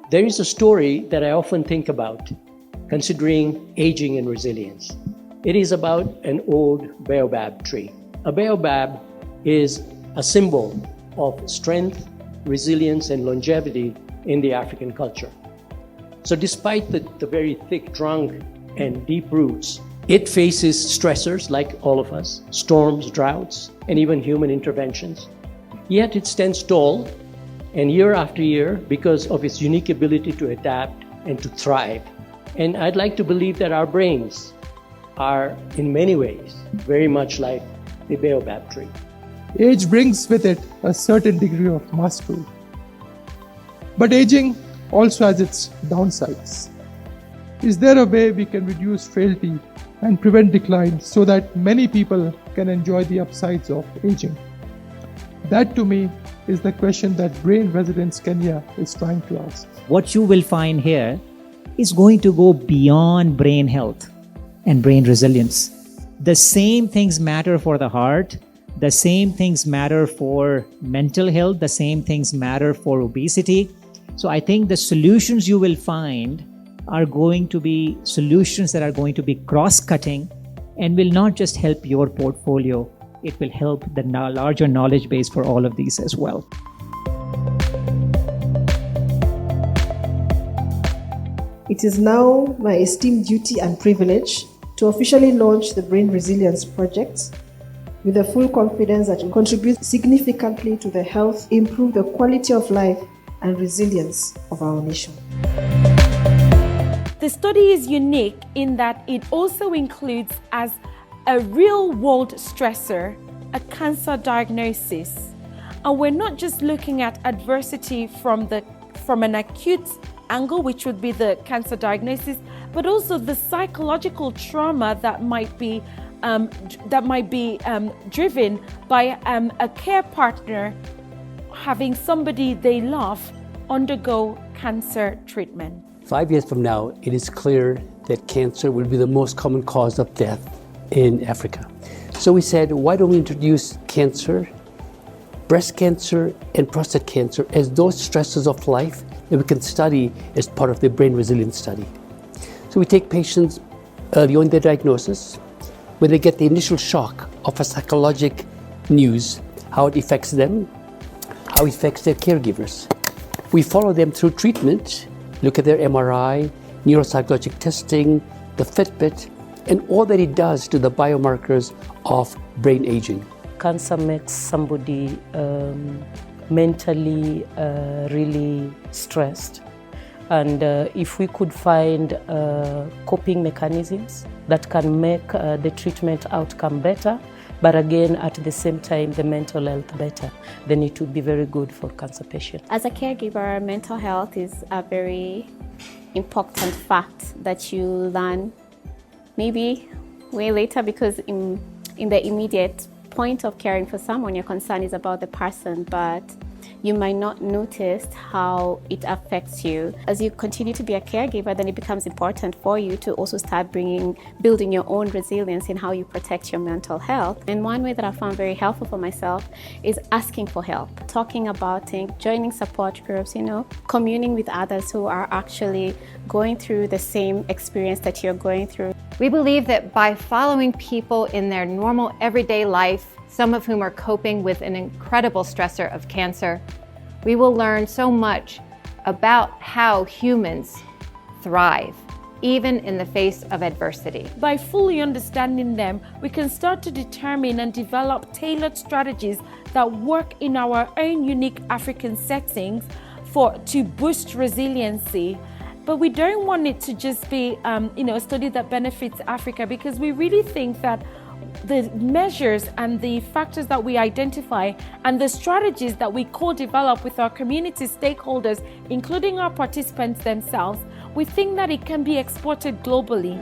There is a story that I often think about, considering aging and resilience. It is about an old baobab tree. A baobab is a symbol of strength, resilience, and longevity in the African culture. So despite the very thick trunk and deep roots, it faces stressors like all of us, storms, droughts, and even human interventions. Yet it stands tall, and year after year, because of its unique ability to adapt and to thrive. And I'd like to believe that our brains are, in many ways, very much like the baobab tree. Age brings with it a certain degree of mastery. But aging also has its downsides. Is there a way we can reduce frailty and prevent decline so that many people can enjoy the upsides of aging? That, to me, is the question that Brain Residence Kenya is trying to ask. What you will find here is going to go beyond brain health and brain resilience. The same things matter for the heart, the same things matter for mental health, the same things matter for obesity. So I think the solutions you will find are going to be solutions that are going to be cross-cutting and will not just help your portfolio, it will help the larger knowledge base for all of these as well. It is now my esteemed duty and privilege to officially launch the Brain Resilience Project with the full confidence that it will contribute significantly to the health, improve the quality of life and resilience of our nation. The study is unique in that it also includes as a real-world stressor, a cancer diagnosis. And we're not just looking at adversity from an acute angle, which would be the cancer diagnosis, but also the psychological trauma that might be driven by a care partner having somebody they love undergo cancer treatment. 5 years from now, it is clear that cancer will be the most common cause of death in Africa. So we said, why don't we introduce cancer, breast cancer, and prostate cancer as those stresses of life that we can study as part of the brain resilience study. So we take patients early on in their diagnosis, when they get the initial shock of a psychological news, how it affects them, how it affects their caregivers. We follow them through treatment, look at their MRI, neuropsychological testing, the Fitbit, and all that it does to the biomarkers of brain aging. Cancer makes somebody mentally really stressed. And if we could find coping mechanisms that can make the treatment outcome better, but again, at the same time, the mental health better, then it would be very good for cancer patients. As a caregiver, mental health is a very important fact that you learn maybe way later, because in the immediate point of caring for someone, your concern is about the person, but you might not notice how it affects you. As you continue to be a caregiver, then it becomes important for you to also start building your own resilience in how you protect your mental health. And one way that I found very helpful for myself is asking for help, talking about it, joining support groups, communing with others who are actually going through the same experience that you're going through. We believe that by following people in their normal everyday life, some of whom are coping with an incredible stressor of cancer, we will learn so much about how humans thrive, even in the face of adversity. By fully understanding them, we can start to determine and develop tailored strategies that work in our own unique African settings to boost resiliency. But we don't want it to just be a study that benefits Africa, because we really think that the measures and the factors that we identify and the strategies that we co-develop with our community stakeholders, including our participants themselves, we think that it can be exported globally.